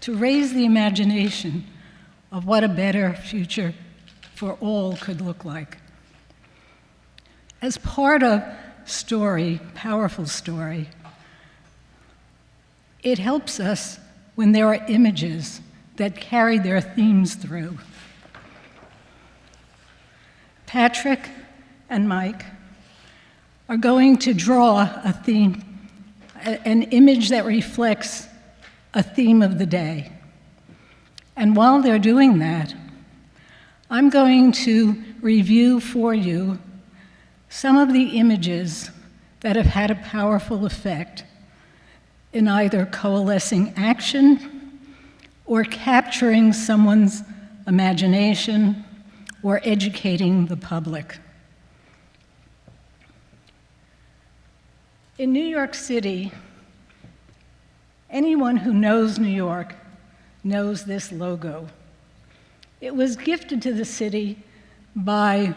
to raise the imagination of what a better future for all could look like. As part of story, powerful story, it helps us when there are images that carry their themes through. Patrick and Mike are going to draw a theme, an image that reflects a theme of the day. And while they're doing that, I'm going to review for you some of the images that have had a powerful effect in either coalescing action or capturing someone's imagination or educating the public. In New York City, anyone who knows New York knows this logo. It was gifted to the city by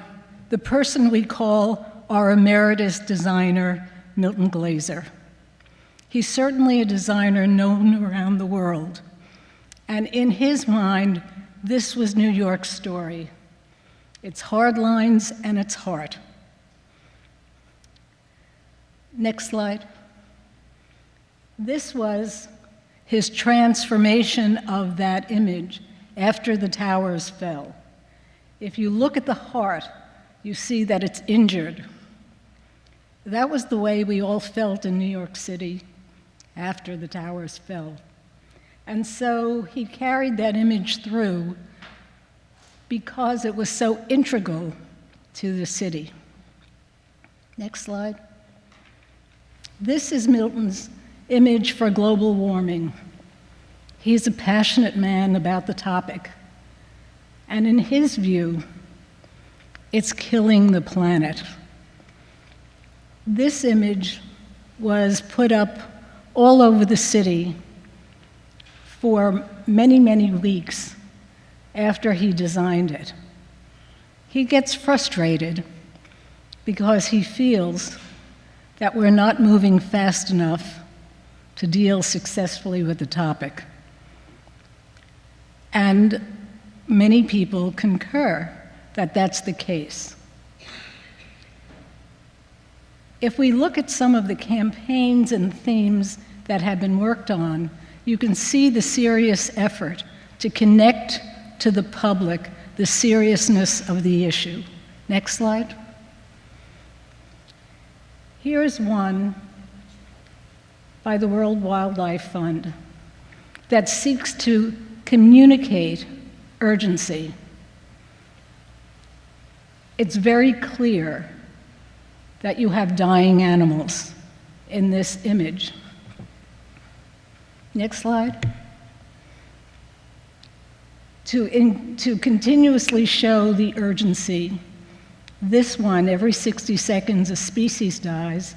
the person we call our emeritus designer, Milton Glaser. He's certainly a designer known around the world. And in his mind, this was New York's story. Its hard lines and its heart. Next slide. This was his transformation of that image after the towers fell. If you look at the heart, you see that it's injured. That was the way we all felt in New York City after the towers fell. And so he carried that image through because it was so integral to the city. Next slide. This is Milton's image for global warming. He's a passionate man about the topic. And in his view, it's killing the planet. This image was put up all over the city for many, many weeks after he designed it. He gets frustrated because he feels that we're not moving fast enough to deal successfully with the topic. And many people concur that that's the case. If we look at some of the campaigns and themes that have been worked on, you can see the serious effort to connect to the public the seriousness of the issue. Next slide. Here's one by the World Wildlife Fund that seeks to communicate urgency. It's very clear that you have dying animals in this image. Next slide. To continuously show the urgency, this one, every 60 seconds a species dies,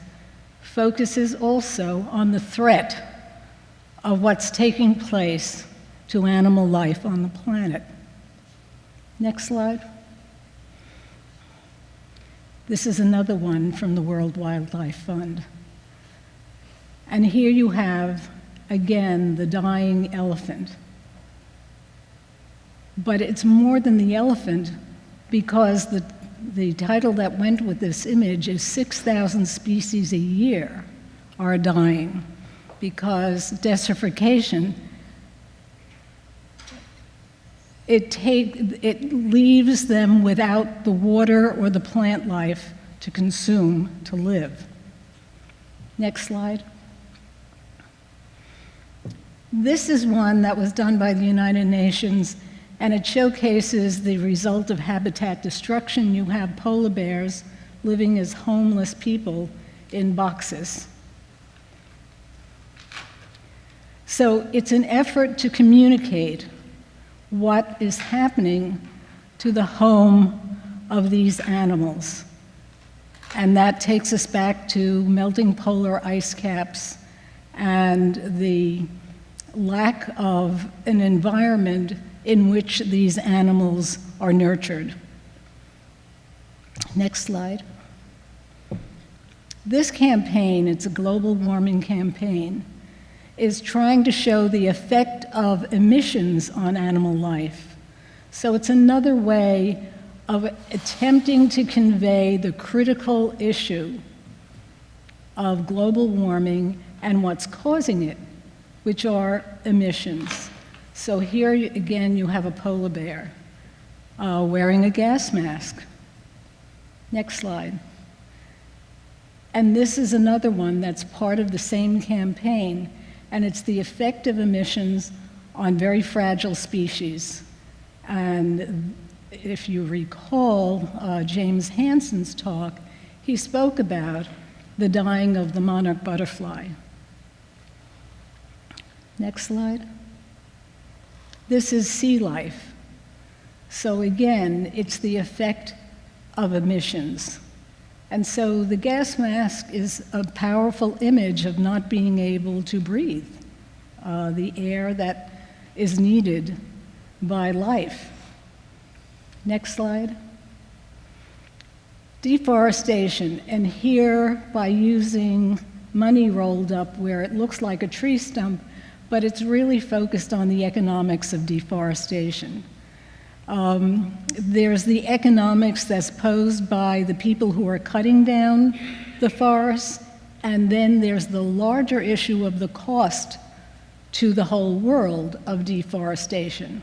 focuses also on the threat of what's taking place to animal life on the planet. Next slide. This is another one from the World Wildlife Fund. And here you have, again, the dying elephant. But it's more than the elephant because the title that went with this image is 6,000 species a year are dying because desertification, it leaves them without the water or the plant life to consume to live. Next slide. This is one that was done by the United Nations, and it showcases the result of habitat destruction. You have polar bears living as homeless people in boxes. So it's an effort to communicate what is happening to the home of these animals. And that takes us back to melting polar ice caps and the lack of an environment in which these animals are nurtured. Next slide. This campaign, it's a global warming campaign. is trying to show the effect of emissions on animal life. So it's another way of attempting to convey the critical issue of global warming and what's causing it, which are emissions. So here again you have a polar bear wearing a gas mask. Next slide. And this is another one that's part of the same campaign, and it's the effect of emissions on very fragile species. And if you recall James Hansen's talk, he spoke about the dying of the monarch butterfly. Next slide. This is sea life. So again, it's the effect of emissions. And so the gas mask is a powerful image of not being able to breathe, the air that is needed by life. Next slide. Deforestation, and here by using money rolled up where it looks like a tree stump, but it's really focused on the economics of deforestation. There's the economics that's posed by the people who are cutting down the forests, and then there's the larger issue of the cost to the whole world of deforestation.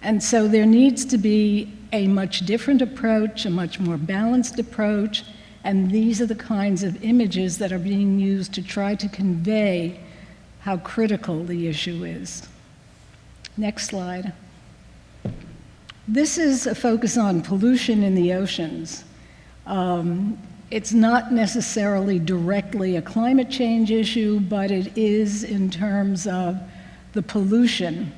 And so there needs to be a much different approach, a much more balanced approach, and these are the kinds of images that are being used to try to convey how critical the issue is. Next slide. This is a focus on pollution in the oceans. It's not necessarily directly a climate change issue, but it is in terms of the pollution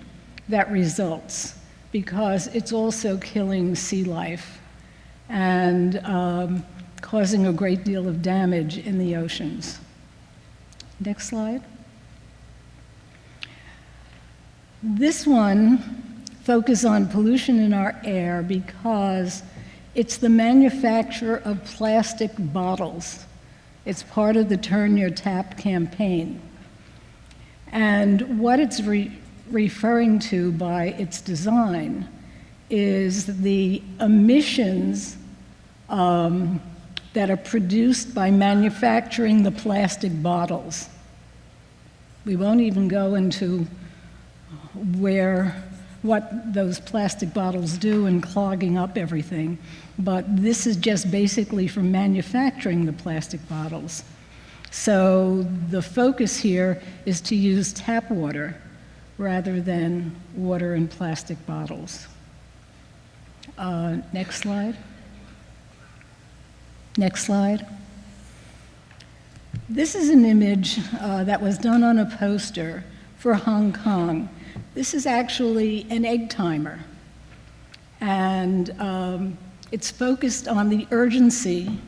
that results, because it's also killing sea life and causing a great deal of damage in the oceans. Next slide. This one focuses on pollution in our air because it's the manufacture of plastic bottles. It's part of the Turn Your Tap campaign. And what it's referring to by its design is the emissions that are produced by manufacturing the plastic bottles. We won't even go into what those plastic bottles do in clogging up everything, but this is just basically from manufacturing the plastic bottles. So the focus here is to use tap water rather than water in plastic bottles. Next slide. Next slide. This is an image that was done on a poster for Hong Kong. This is actually an egg timer, and it's focused on the urgency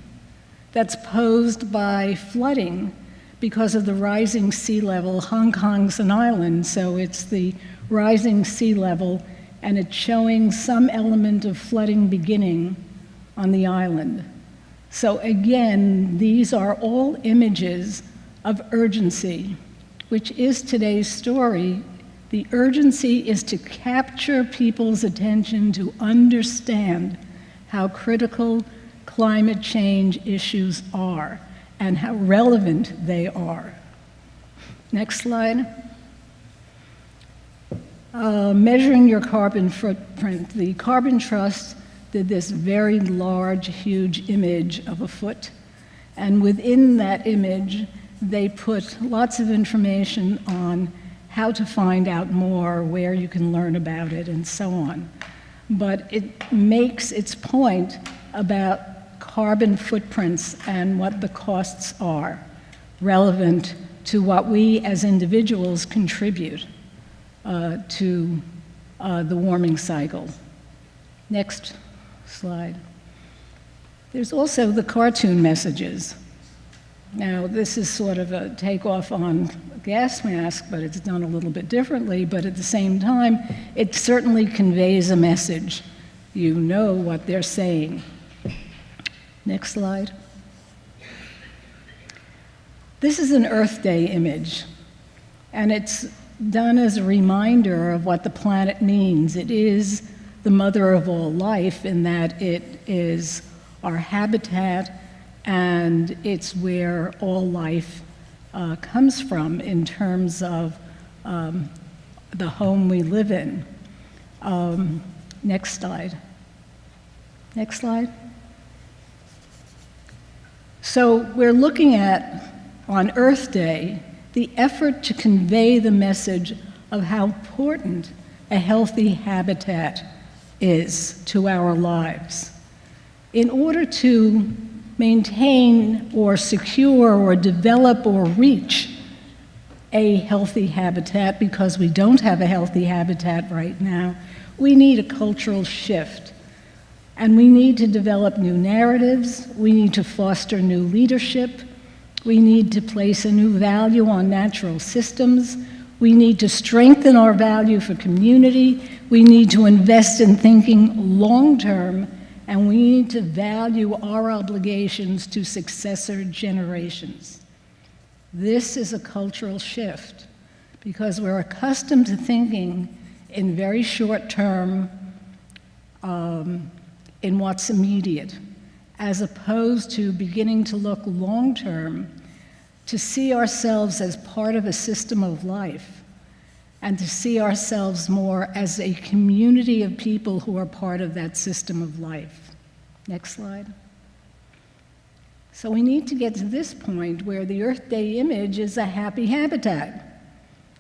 that's posed by flooding because of the rising sea level. Hong Kong's an island, so it's the rising sea level, and it's showing some element of flooding beginning on the island. So again, these are all images of urgency, which is today's story. The urgency is to capture people's attention to understand how critical climate change issues are and how relevant they are. Next slide. Measuring your carbon footprint. The Carbon Trust did this very large, huge image of a foot, and within that image, they put lots of information on how to find out more, where you can learn about it, and so on. But it makes its point about carbon footprints and what the costs are relevant to what we as individuals contribute to the warming cycle. Next slide. There's also the cartoon messages. Now, this is sort of a takeoff on a gas mask, but it's done a little bit differently, but at the same time, it certainly conveys a message. You know what they're saying. Next slide. This is an Earth Day image. And it's done as a reminder of what the planet means. It is the mother of all life in that it is our habitat, and it's where all life comes from in terms of the home we live in. Next slide. Next slide. So we're looking at, on Earth Day, the effort to convey the message of how important a healthy habitat is to our lives. In order to maintain or secure or develop or reach a healthy habitat, because we don't have a healthy habitat right now, we need a cultural shift. And we need to develop new narratives, we need to foster new leadership, we need to place a new value on natural systems, we need to strengthen our value for community, we need to invest in thinking long-term, and we need to value our obligations to successor generations. This is a cultural shift because we're accustomed to thinking in very short term in what's immediate, as opposed to beginning to look long term, to see ourselves as part of a system of life, and to see ourselves more as a community of people who are part of that system of life. Next slide. So we need to get to this point where the Earth Day image is a happy habitat.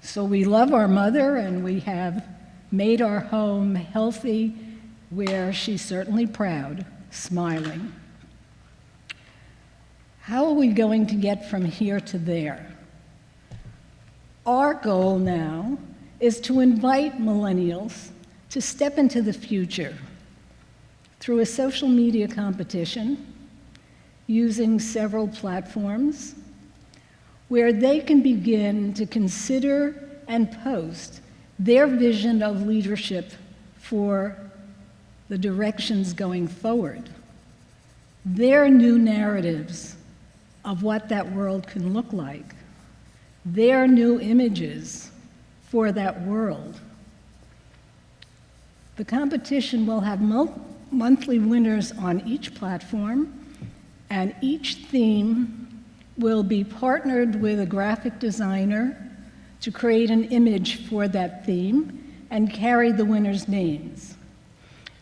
So we love our mother and we have made our home healthy, where she's certainly proud, smiling. How are we going to get from here to there? Our goal now is to invite millennials to step into the future through a social media competition using several platforms where they can begin to consider and post their vision of leadership for the directions going forward, their new narratives of what that world can look like, their new images for that world. The competition will have monthly winners on each platform, and each theme will be partnered with a graphic designer to create an image for that theme and carry the winners' names.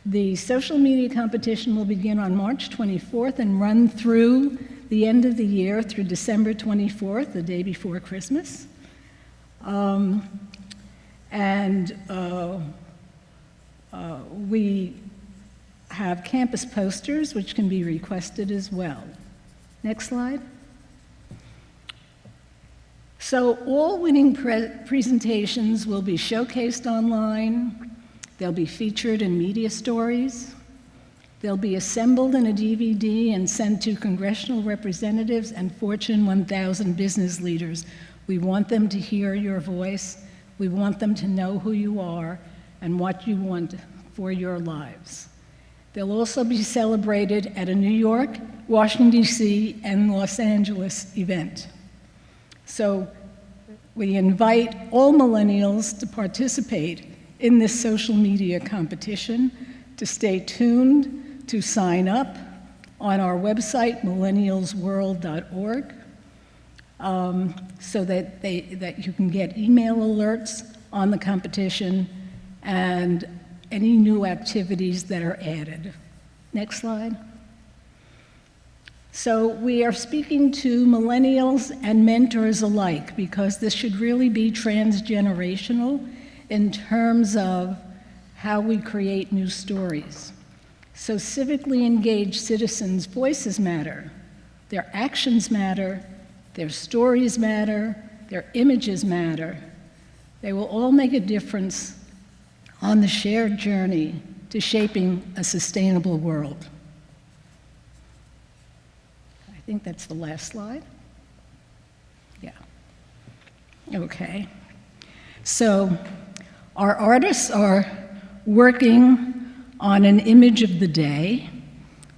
The social media competition will begin on March 24th and run through the end of the year, through December 24th, the day before Christmas. We have campus posters, which can be requested as well. Next slide. So all winning presentations will be showcased online. They'll be featured in media stories. They'll be assembled in a DVD and sent to congressional representatives and Fortune 1000 business leaders. We want them to hear your voice. We want them to know who you are and what you want for your lives. They'll also be celebrated at a New York, Washington, D.C., and Los Angeles event. So we invite all millennials to participate in this social media competition, to stay tuned, to sign up on our website, millennialsworld.org, so that you can get email alerts on the competition and any new activities that are added. Next slide. So we are speaking to millennials and mentors alike because this should really be transgenerational in terms of how we create new stories. So civically engaged citizens' voices matter, their actions matter, their stories matter, their images matter. They will all make a difference on the shared journey to shaping a sustainable world. I think that's the last slide. Yeah. Okay. So our artists are working on an image of the day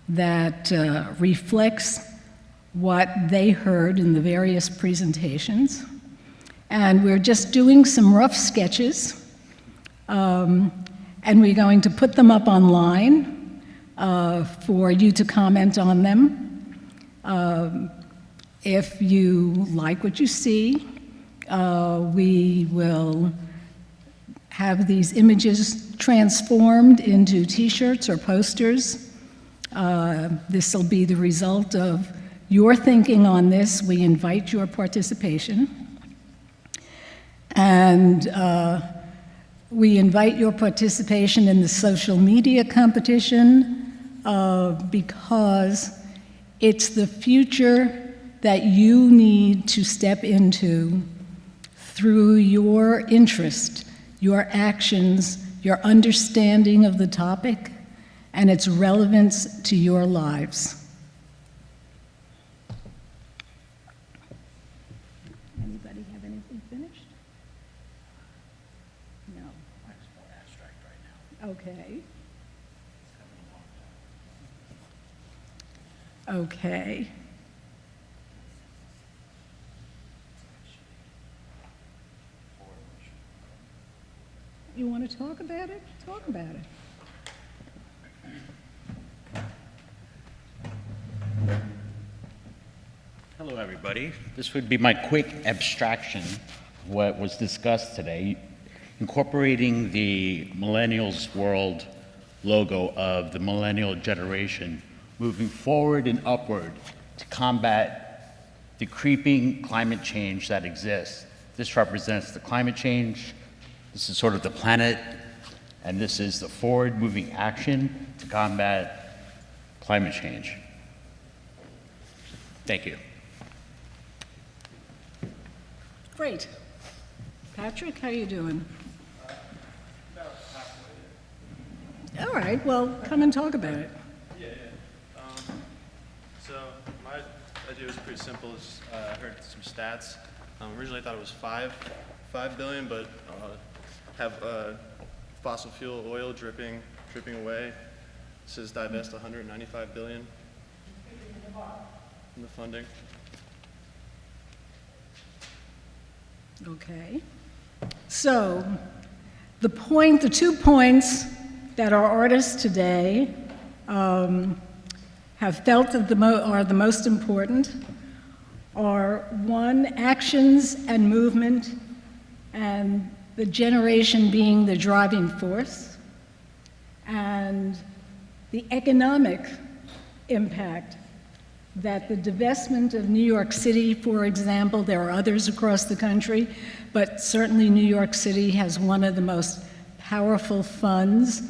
that reflects what they heard in the various presentations. And we're just doing some rough sketches, and we're going to put them up online for you to comment on them. If you like what you see, we will have these images transformed into t-shirts or posters. This will be the result of your thinking on this. We invite your participation. And we invite your participation in the social media competition because it's the future that you need to step into through your interest, your actions, your understanding of the topic, and its relevance to your lives. Anybody have anything finished? No. Mine's more abstract right now. Okay. Okay. You want to talk about it? Talk about it. Hello, everybody. This would be my quick abstraction of what was discussed today, incorporating the Millennials World logo of the millennial generation, moving forward and upward to combat the creeping climate change that exists. This represents the climate change. This is sort of the planet, and this is the forward-moving action to combat climate change. Thank you. Great. Patrick, how you doing? All right, well, come and talk about it. Yeah. So my idea was pretty simple. I heard some stats. Originally I thought it was 5 billion, but have fossil fuel oil dripping away. It says divest 195 billion in the funding. Okay. So the 2 points that our artists today have felt are the most important are 1, actions and movement, and the generation being the driving force, and the economic impact that the divestment of New York City, for example, there are others across the country, but certainly New York City has one of the most powerful funds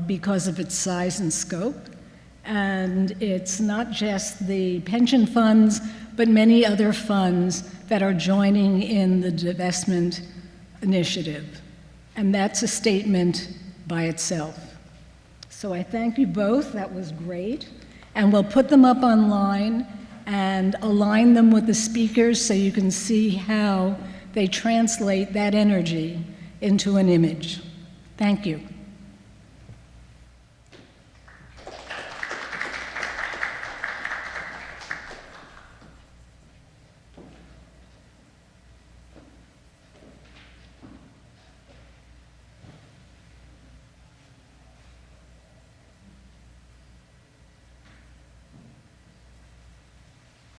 because of its size and scope. And it's not just the pension funds, but many other funds that are joining in the divestment initiative. And that's a statement by itself. So I thank you both, that was great. And we'll put them up online and align them with the speakers so you can see how they translate that energy into an image. Thank you.